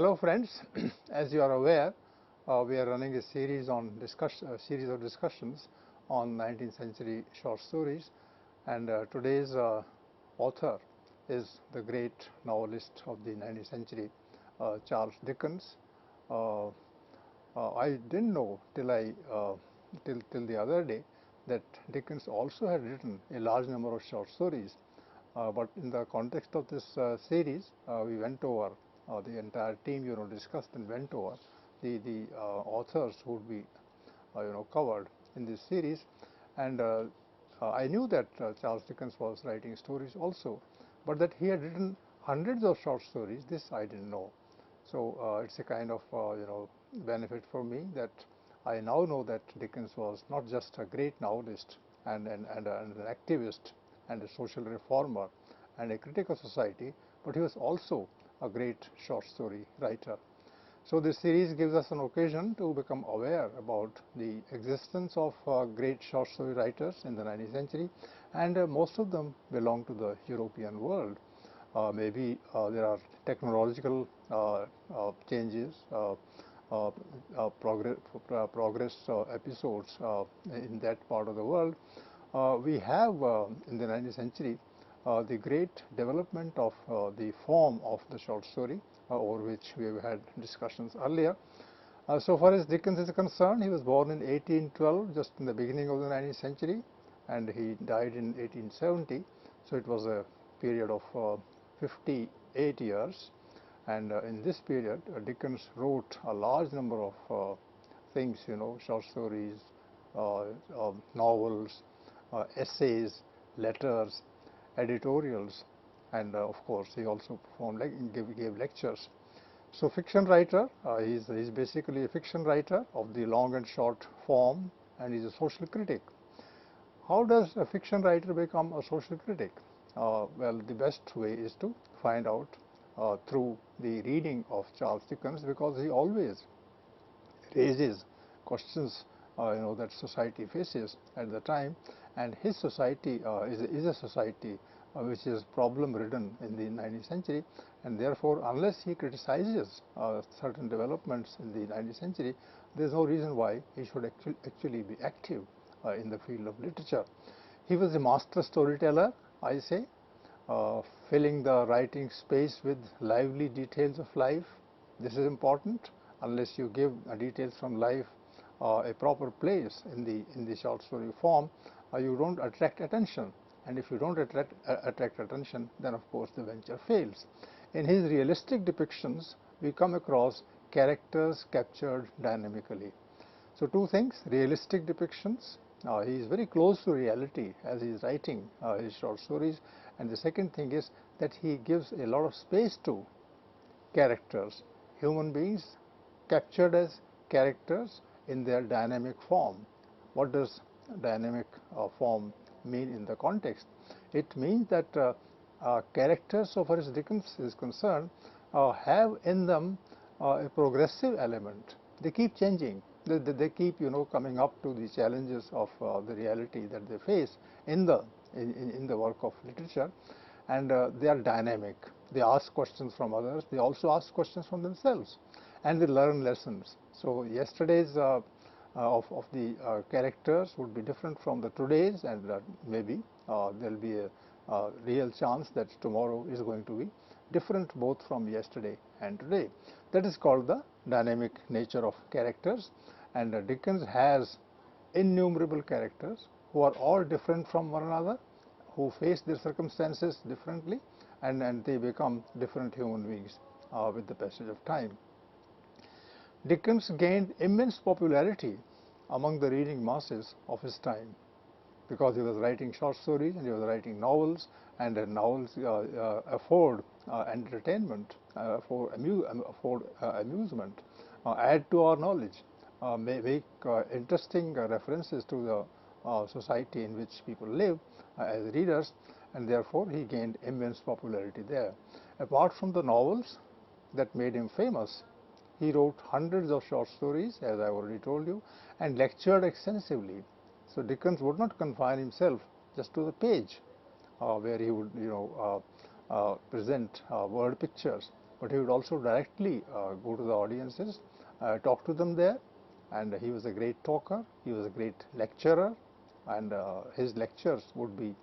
Hello friends, as you are aware, we are running a series of discussions on 19th century short stories, and today's author is the great novelist of the 19th century, Charles Dickens. Uh, I didn't know till the other day that Dickens also had written a large number of short stories. But in the context of this series, we went over the entire team, discussed and went over the authors who would be, covered in this series. And I knew that Charles Dickens was writing stories also, but that he had written hundreds of short stories, this I didn't know. So it's a kind of benefit for me that I now know that Dickens was not just a great novelist and an activist and a social reformer and a critic of society, but he was also a great short story writer. So this series gives us an occasion to become aware about the existence of great short story writers in the 19th century, and most of them belong to the European world. Maybe there are technological changes, progress episodes in that part of the world. We have in the 19th century the great development of the form of the short story, over which we have had discussions earlier. So far as Dickens is concerned, he was born in 1812, just in the beginning of the 19th century, and he died in 1870. So it was a period of 58 years. And in this period, Dickens wrote a large number of things, short stories, novels, essays, letters, editorials, and of course he also gave lectures. So fiction writer, he's basically a fiction writer of the long and short form, and he's a social critic. How does a fiction writer become a social critic? Well, the best way is to find out through the reading of Charles Dickens, because he always raises questions that society faces at the time, and his society is a society which is problem ridden in the 19th century, and therefore unless he criticizes certain developments in the 19th century, there is no reason why he should actually be active in the field of literature. He was a master storyteller, I say, filling the writing space with lively details of life. This is important. Unless you give details from life a proper place in the short story form, you don't attract attention. And if you don't attract attention, then of course the venture fails. In his realistic depictions, we come across characters captured dynamically. So two things: realistic depictions. He is very close to reality as he is writing his short stories. And the second thing is that he gives a lot of space to characters, human beings captured as characters in their dynamic form. What does dynamic form mean in the context? It means that characters, so far as Dickens is concerned, have in them a progressive element. They keep changing. They keep, coming up to the challenges of the reality that they face in the work of literature, and they are dynamic. They ask questions from others. They also ask questions from themselves, and they learn lessons. So yesterday's of the characters would be different from the today's, and maybe there will be a real chance that tomorrow is going to be different both from yesterday and today. That is called the dynamic nature of characters, and Dickens has innumerable characters who are all different from one another, who face their circumstances differently, and they become different human beings with the passage of time. Dickens gained immense popularity among the reading masses of his time because he was writing short stories and he was writing novels, and novels afford entertainment, afford amusement, add to our knowledge, make interesting references to the society in which people live as readers, and therefore he gained immense popularity there. Apart from the novels that made him famous, he wrote hundreds of short stories, as I already told you, and lectured extensively. So Dickens would not confine himself just to the page, where he would, present word pictures. but he would also directly go to the audiences, talk to them there, and he was a great talker, he was a great lecturer, and his lectures would be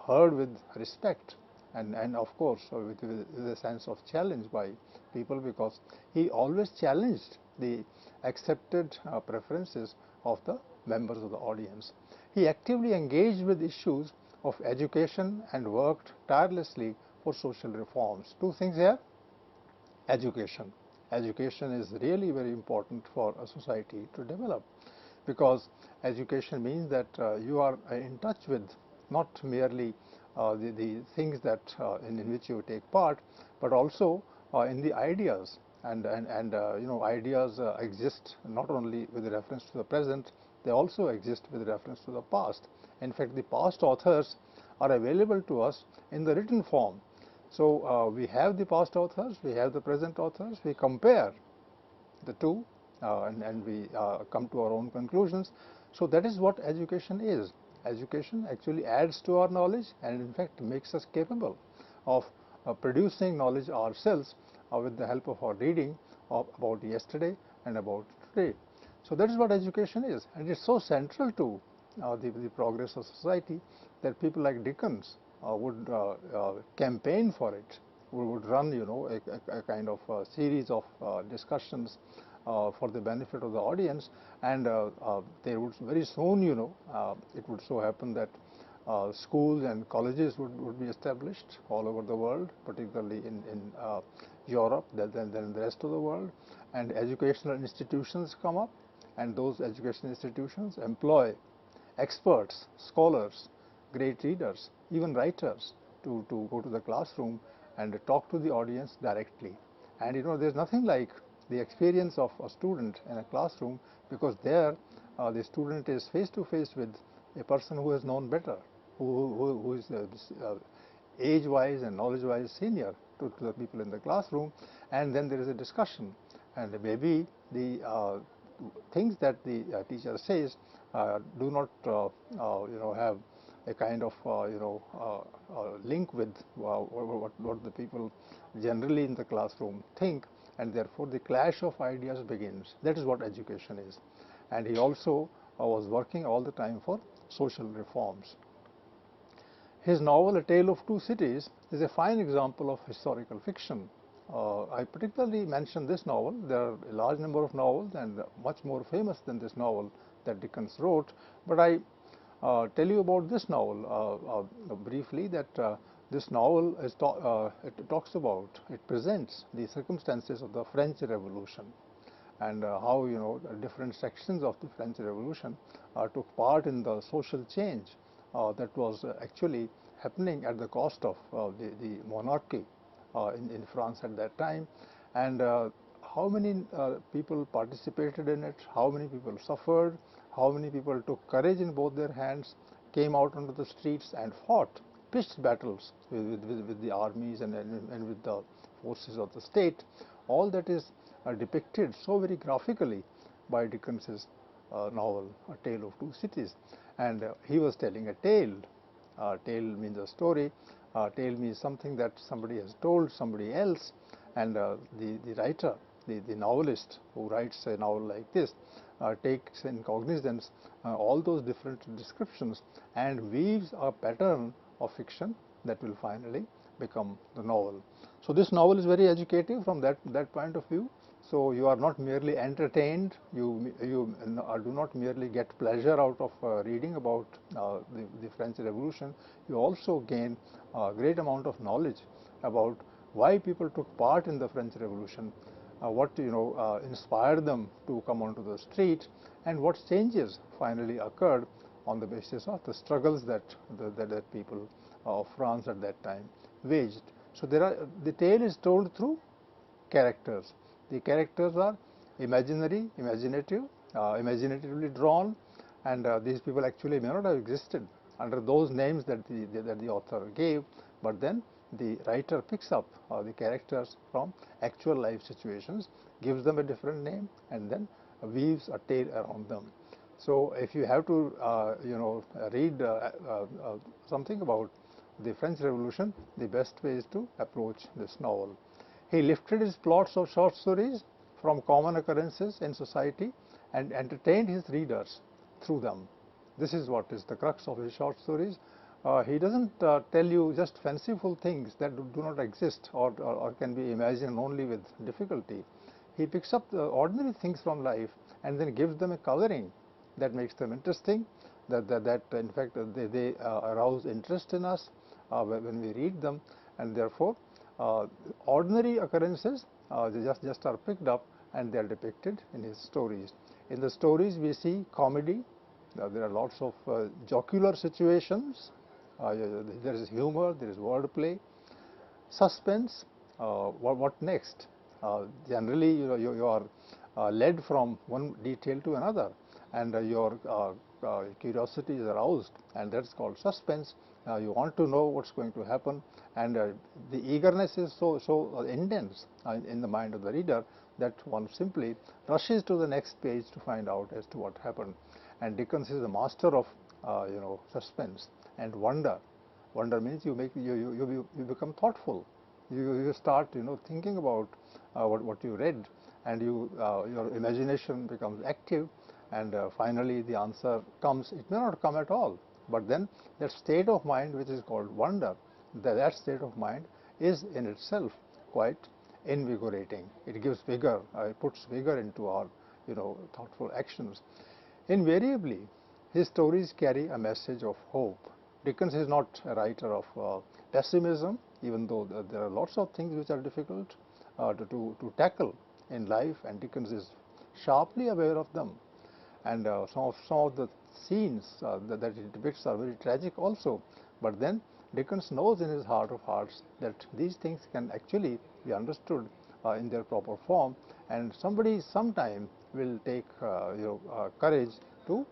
heard with respect and of course with a sense of challenge by people, because he always challenged the accepted preferences of the members of the audience. He actively engaged with issues of education and worked tirelessly for social reforms. Two things here: education. Education is really very important for a society to develop, because education means that you are in touch with not merely the things that in which you take part, but also in the ideas, and you know, ideas exist not only with reference to the present, they also exist with reference to the past. In fact, the past authors are available to us in the written form. So we have the past authors, we have the present authors, we compare the two, and we come to our own conclusions. So that is what education is. Education actually adds to our knowledge, and in fact makes us capable of producing knowledge ourselves with the help of our reading about yesterday and about today. So that is what education is, and it's so central to the progress of society that people like Dickens would campaign for it. We would run, you know, a kind of series of discussions for the benefit of the audience, and there would very soon, you know, it would so happen that schools and colleges would be established all over the world, particularly in Europe, then in the rest of the world, and educational institutions come up, and those educational institutions employ experts, scholars, great readers, even writers to go to the classroom and talk to the audience directly. And you know, there's nothing like the experience of a student in a classroom, because there the student is face to face with a person who has known better, who is age-wise and knowledge-wise senior to the people in the classroom, and then there is a discussion, and maybe the things that the teacher says do not you know, have a kind of you know, link with what the people generally in the classroom think, and therefore the clash of ideas begins. That is what education is. And he also was working all the time for social reforms. His novel A Tale of Two Cities is a fine example of historical fiction. I particularly mention this novel. There are a large number of novels, and much more famous than this novel that Dickens wrote, but I tell you about this novel briefly, that this novel is it talks about, it presents the circumstances of the French Revolution, and how, you know, different sections of the French Revolution took part in the social change that was actually happening at the cost of the monarchy in France at that time, and how many people participated in it, how many people suffered, how many people took courage in both their hands, came out onto the streets and fought, pitched battles with the armies and with the forces of the state. All that is depicted so very graphically by Dickens's novel, A Tale of Two Cities. And he was telling a tale. Tale means a story. Tale means something that somebody has told somebody else, and the writer, the novelist who writes a novel like this takes in cognizance all those different descriptions and weaves a pattern of fiction that will finally become the novel. So this novel is very educative from that point of view. So you are not merely entertained, you do not merely get pleasure out of reading about the French Revolution. You also gain a great amount of knowledge about why people took part in the French Revolution, what, you know, inspired them to come onto the street, and what changes finally occurred on the basis of the struggles that people of France at that time waged. So the tale is told through characters. The characters are imaginatively drawn, and these people actually may not have existed under those names that the author gave, but then the writer picks up the characters from actual life situations, gives them a different name, and then weaves a tale around them. So if you have to you know, read something about the French Revolution, the best way is to approach this novel. He lifted his plots of short stories from common occurrences in society and entertained his readers through them. This is what is the crux of his short stories. He doesn't tell you just fanciful things that do not exist or can be imagined only with difficulty. He picks up the ordinary things from life and then gives them a coloring that makes them interesting, that in fact they arouse interest in us when we read them, and therefore ordinary occurrences they just are picked up and they are depicted in his stories. In the stories we see comedy, there are lots of jocular situations, there is humor, there is wordplay, suspense, what next? Generally, you are led from one detail to another, and your curiosity is aroused, and that's called suspense. You want to know what's going to happen, and the eagerness is so intense in the mind of the reader that one simply rushes to the next page to find out as to what happened. And Dickens is the master of suspense and wonder. Wonder means you become thoughtful. You start thinking about what you read, and your imagination becomes active, and finally the answer comes. It may not come at all, but then that state of mind which is called wonder, that state of mind is in itself quite invigorating. It gives vigor, it puts vigor into our thoughtful actions. Invariably, his stories carry a message of hope. Dickens is not a writer of pessimism, even though there are lots of things which are difficult to tackle in life, and Dickens is sharply aware of them. And some of the scenes that it depicts are very tragic also. But then Dickens knows in his heart of hearts that these things can actually be understood in their proper form, and somebody sometime will take courage to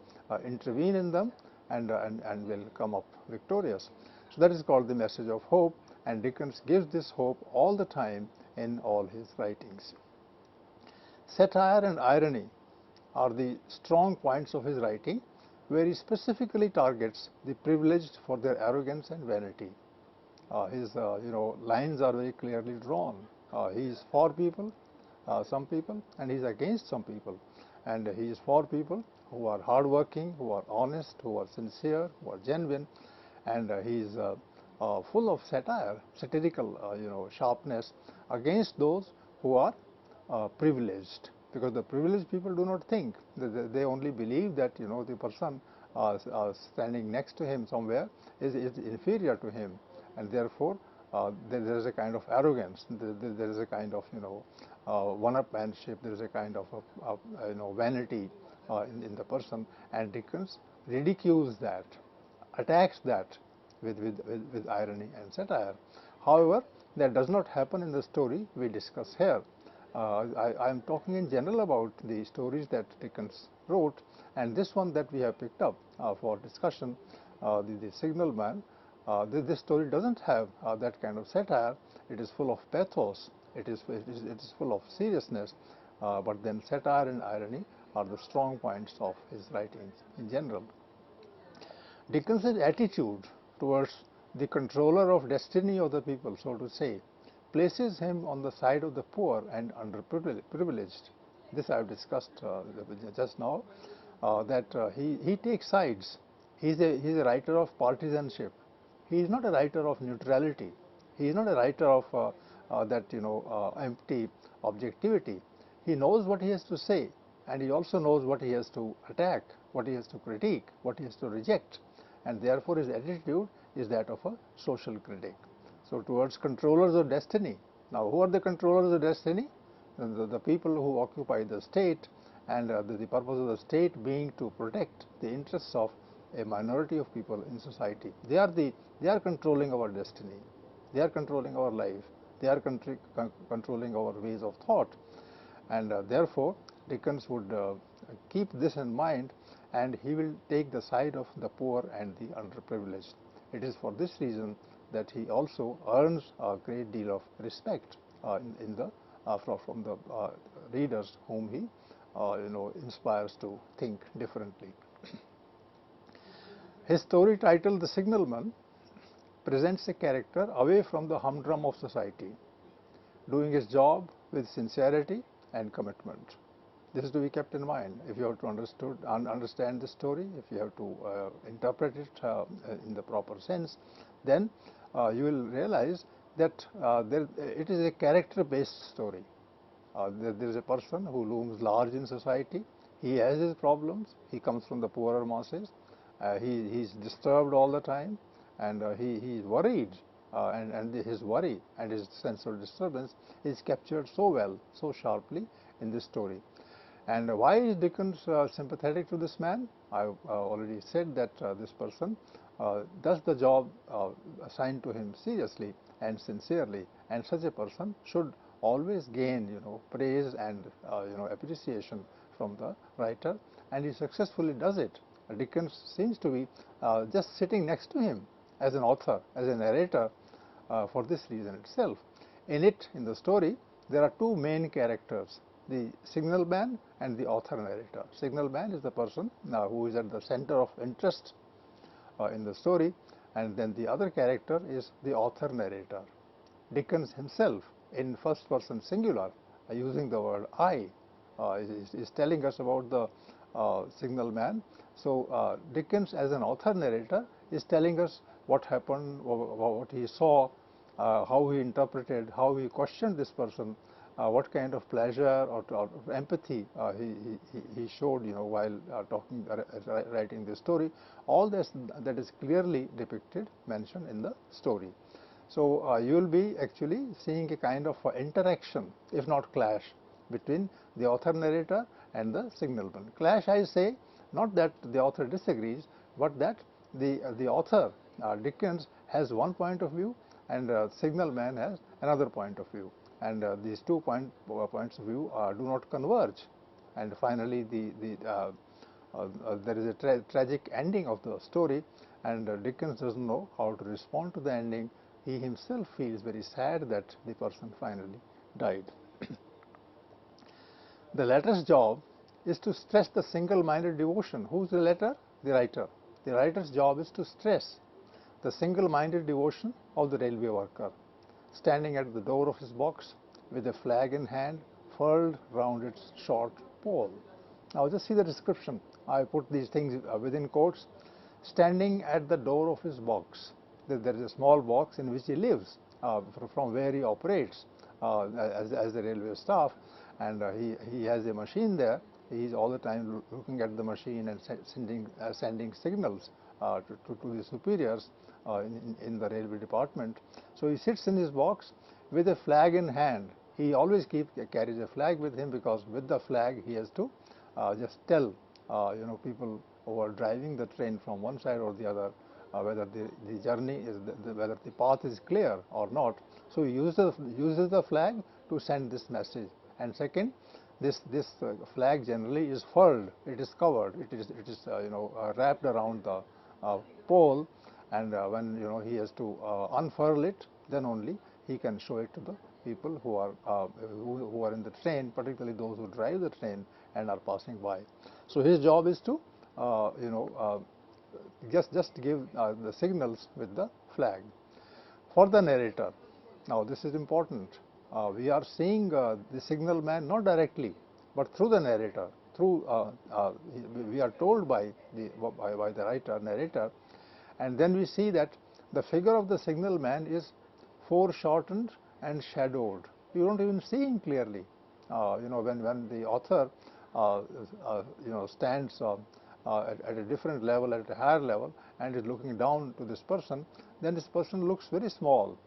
intervene in them and will come up victorious. So that is called the message of hope, and Dickens gives this hope all the time in all his writings. Satire and irony are the strong points of his writing, where he specifically targets the privileged for their arrogance and vanity. His lines are very clearly drawn. He is for people, some people, and he is against some people. And he is for people who are hardworking, who are honest, who are sincere, who are genuine, and he is full of satire, satirical sharpness against those who are privileged, because the privileged people do not think. They only believe that the person standing next to him somewhere is inferior to him, and therefore there is a kind of arrogance, there is a kind of one-upmanship, there is a kind of vanity in the person, and Dickens ridicules that, attacks that with irony and satire. However, that does not happen in the story we discuss here. I am talking in general about the stories that Dickens wrote, and this one that we have picked up for discussion, the Signalman, this story doesn't have that kind of satire. It is full of pathos, it is full of seriousness, but then satire and irony are the strong points of his writings in general. Dickens' attitude towards the controller of destiny of the people, so to say, places him on the side of the poor and underprivileged. This I have discussed just now, that he takes sides. He's a writer of partisanship. He is not a writer of neutrality. He is not a writer of that empty objectivity. He knows what he has to say, and he also knows what he has to attack, what he has to critique, what he has to reject, and therefore his attitude is that of a social critic. So towards controllers of destiny. Now, who are the controllers of destiny? The people who occupy the state, and the purpose of the state being to protect the interests of a minority of people in society. They are controlling our destiny. They are controlling our life. They are controlling our ways of thought, and therefore Dickens would keep this in mind, and he will take the side of the poor and the underprivileged. It is for this reason that he also earns a great deal of respect from the readers whom he inspires to think differently. His story titled The Signalman presents a character away from the humdrum of society. doing his job with sincerity and commitment. This is to be kept in mind if you have to understand the story, if you have to interpret it in the proper sense, then you will realize that it is a character-based story. There is a person who looms large in society. He has his problems. He comes from the poorer masses. He's disturbed all the time, and he's worried. And his worry and his sense of disturbance is captured so well, so sharply in this story. And why is Dickens sympathetic to this man? I've already said that this person does the job assigned to him seriously and sincerely, and such a person should always gain, praise and appreciation from the writer, and he successfully does it. Dickens seems to be just sitting next to him as an author, as a narrator, for this reason itself. In the story, there are two main characters, the signalman and the author narrator. Signalman is the person who is at the center of interest in the story, and then the other character is the author narrator. Dickens himself, in first person singular, using the word I, is telling us about the signalman. So Dickens, as an author narrator, is telling us what happened, what he saw, how he interpreted, how he questioned this person, what kind of pleasure or empathy he showed, while writing this story. All this that is clearly depicted, mentioned in the story. So you will be actually seeing a kind of interaction, if not clash, between the author narrator and the signalman. Clash, I say, not that the author disagrees, but that the author, Dickens, has one point of view, and signalman has another point of view, and these two points of view do not converge, and finally there is a tragic ending of the story, and Dickens doesn't know how to respond to the ending. He himself feels very sad that the person finally died. The letter's job is to stress the single-minded devotion. Who's the letter? The writer. The writer's job is to stress the single-minded devotion of the railway worker, standing at the door of his box with a flag in hand furled round its short pole. Now just see the description. I put these things within quotes. Standing at the door of his box. There is a small box in which he lives, from where he operates as the railway staff, and he has a machine there. He is all the time looking at the machine and sending signals to the superiors in the railway department. So he sits in his box with a flag in hand. He always carries a flag with him, because with the flag he has to just tell people who are driving the train from one side or the other whether the journey is whether the path is clear or not. So he uses the flag to send this message. And second, this flag generally is furled. It is covered. It is wrapped around the pole, and when he has to unfurl it, then only he can show it to the people who are in the train, particularly those who drive the train and are passing by. So his job is to just give the signals with the flag. For the narrator, now this is important. We are seeing the signalman not directly, but through the narrator. We are told by the writer, narrator, and then we see that the figure of the signalman is foreshortened and shadowed. You don't even see him clearly. When the author stands at a different level, at a higher level, and is looking down to this person, then this person looks very small,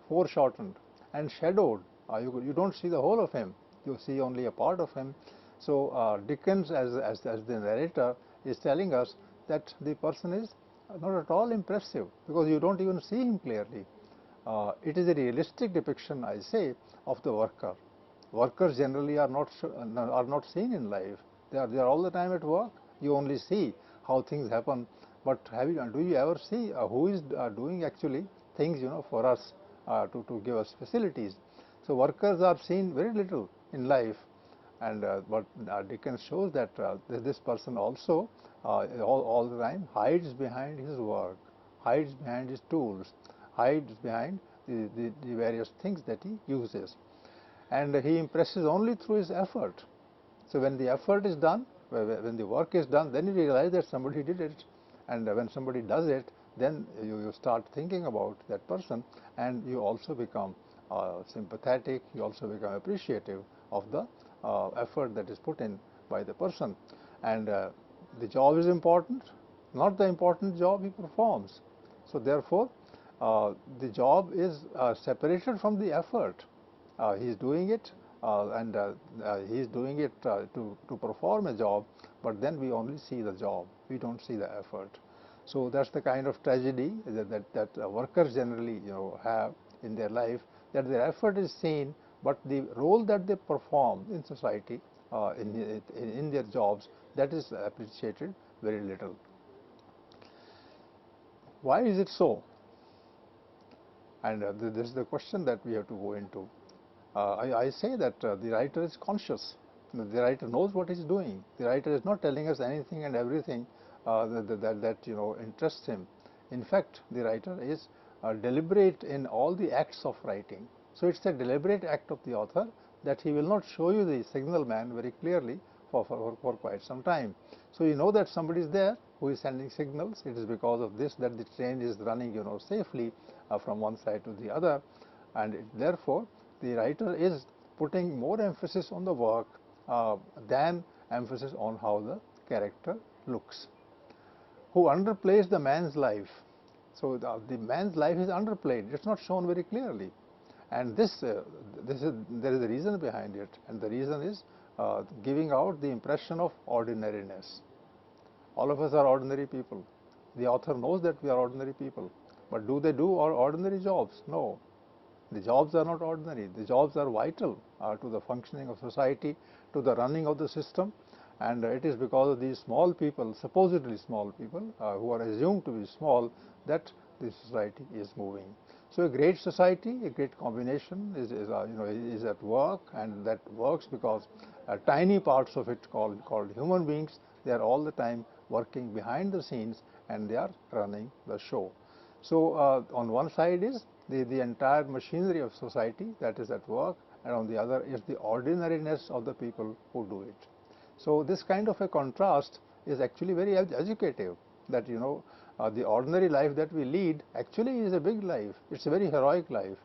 foreshortened and shadowed. You don't see the whole of him. You see only a part of him. So Dickens, as the narrator, is telling us that the person is not at all impressive, because you don't even see him clearly. It is a realistic depiction, I say, of the worker. Workers generally are not seen in life. They are all the time at work. You only see how things happen, but do you ever see who is doing actually things for us, to give us facilities? So workers are seen very little in life, and but Dickens shows that this person also all the time hides behind his work, hides behind his tools, hides behind the various things that he uses. and he impresses only through his effort. So when the effort is done, when the work is done, then you realize that somebody did it. And when somebody does it, then you start thinking about that person, and you also become sympathetic, you also become appreciative of the effort that is put in by the person. And the job is important, not the important job he performs. So therefore, the job is separated from the effort. He is doing it, and he is doing it to perform a job, but then we only see the job, we don't see the effort. So that's the kind of tragedy that workers generally have in their life, that their effort is seen, but the role that they perform in society, in their jobs, that is appreciated very little. Why is it so? And this is the question that we have to go into. I say that the writer is conscious. The writer knows what he's doing. The writer is not telling us anything and everything that interests him. In fact, the writer is deliberate in all the acts of writing. So it's a deliberate act of the author that he will not show you the signal man very clearly for quite some time. So you know that somebody is there who is sending signals. It is because of this that the train is running safely from one side to the other, and therefore the writer is putting more emphasis on the work than emphasis on how the character looks. Who underplays the man's life? So the man's life is underplayed. It's not shown very clearly, and there is a reason behind it, and the reason is giving out the impression of ordinariness. All of us are ordinary people. The author knows that we are ordinary people, but do they do our ordinary jobs? No. The jobs are not ordinary. The jobs are vital to the functioning of society, to the running of the system, and it is because of these small people, supposedly small people, who are assumed to be small, that the society is moving. So a great society, a great combination is at work, and that works because tiny parts of it called human beings, they are all the time working behind the scenes, and they are running the show. So on one side is the entire machinery of society that is at work, and on the other is the ordinariness of the people who do it. So this kind of a contrast is actually very educative, that the ordinary life that we lead actually is a big life. It's a very heroic life.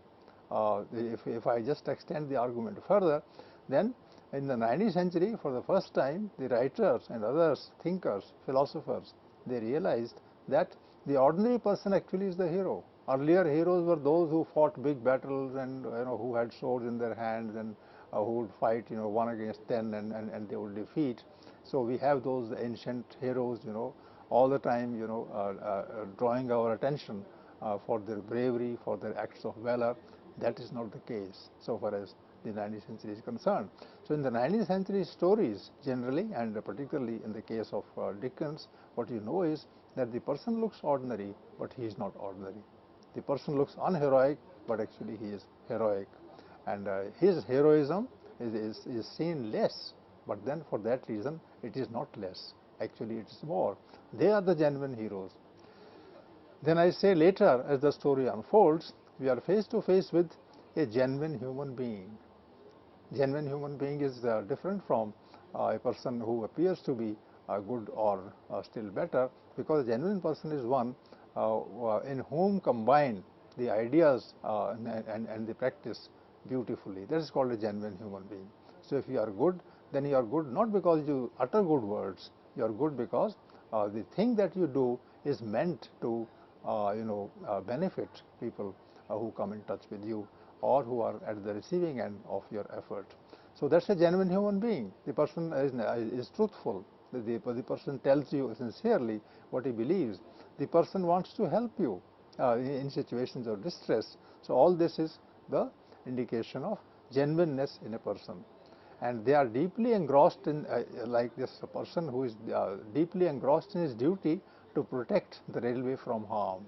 If I just extend the argument further, then in the 19th century, for the first time, the writers and others, thinkers, philosophers, they realized that the ordinary person actually is the hero. Earlier heroes were those who fought big battles, and who had swords in their hands, and who would fight 1 against 10, and they would defeat. So we have those ancient heroes all the time drawing our attention for their bravery, for their acts of valor. That is not the case so far as the 19th century is concerned. So in the 19th century stories generally, and particularly in the case of Dickens, what you know is that the person looks ordinary, but he is not ordinary. The person looks unheroic, but actually he is heroic, and his heroism is seen less, but then for that reason it is not less. Actually it is more. They are the genuine heroes. Then I say later, as the story unfolds, we are face to face with a genuine human being. Genuine human being is different from a person who appears to be good or still better, because a genuine person is one in whom combine the ideas and the practice beautifully. That is called a genuine human being. So if you are good, then you are good not because you utter good words. You are good because the thing that you do is meant to benefit people who come in touch with you, or who are at the receiving end of your effort. So that's a genuine human being. The person is truthful. The person tells you sincerely what he believes. The person wants to help you in situations of distress. So all this is the indication of genuineness in a person. And they are deeply engrossed in, like this person who is deeply engrossed in his duty to protect the railway from harm.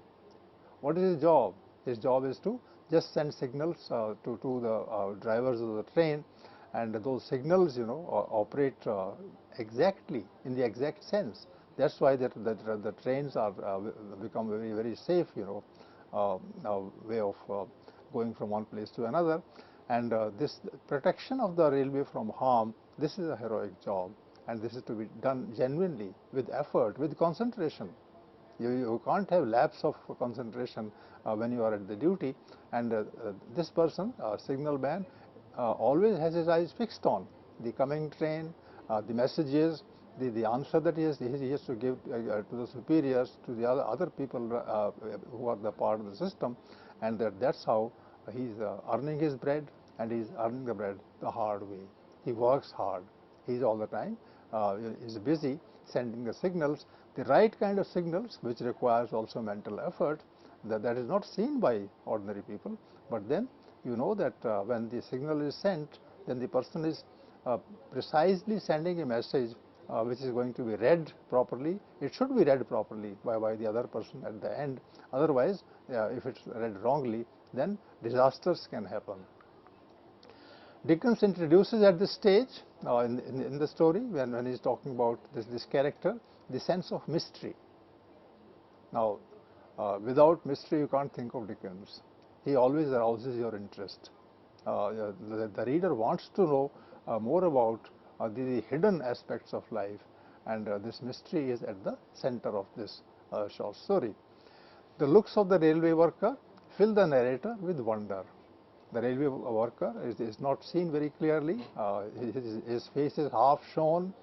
What is his job? His job is to just send signals to the drivers of the train, and those signals operate exactly in the exact sense. That's why the trains are become very, very safe way of going from one place to another. And this protection of the railway from harm, this is a heroic job, and this is to be done genuinely, with effort, with concentration. You can't have lapse of concentration when you are at the duty, and this person, signal man, always has his eyes fixed on the coming train, the messages, the answer that he has to give to the superiors, to the other people who are the part of the system, and that's how he's earning his bread, and he's earning the bread the hard way. He works hard. He's all the time is busy sending the signals, the right kind of signals, which requires also mental effort, that is not seen by ordinary people. But then you know that when the signal is sent, then the person is precisely sending a message which is going to be read properly. It should be read properly by the other person at the end. Otherwise, if it's read wrongly, then disasters can happen. Dickens introduces at this stage in the story, when he's talking about this character, the sense of mystery. Now, without mystery, you can't think of Dickens. He always arouses your interest. The reader wants to know more about the hidden aspects of life, and this mystery is at the center of this short story. The looks of the railway worker fill the narrator with wonder. The railway worker is not seen very clearly. His face is half shown,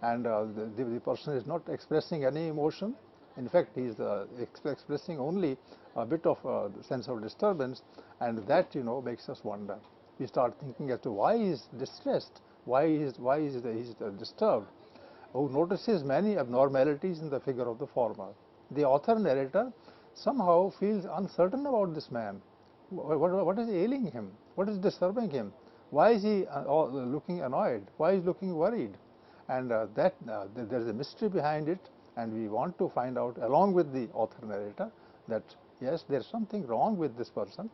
and the person is not expressing any emotion. In fact, he is expressing only a bit of sense of disturbance, and that makes us wonder. We start thinking as to why he is distressed, why he is disturbed. Who notices many abnormalities in the figure of the former. The author narrator somehow feels uncertain about this man. What is ailing him? What is disturbing him? Why is he looking annoyed? Why is he looking worried? And there is a mystery behind it, and we want to find out, along with the author narrator, that yes, there is something wrong with this person.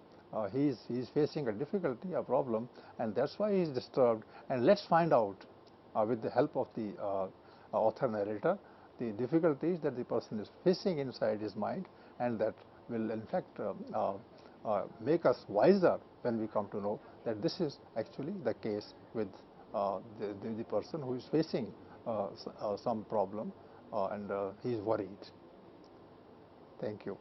He is facing a difficulty, a problem, and that's why he is disturbed. And let's find out, with the help of the author narrator, the difficulties that the person is facing inside his mind, and that will in fact make us wiser when we come to know that this is actually the case with the person who is facing some problem, and he is worried. Thank you.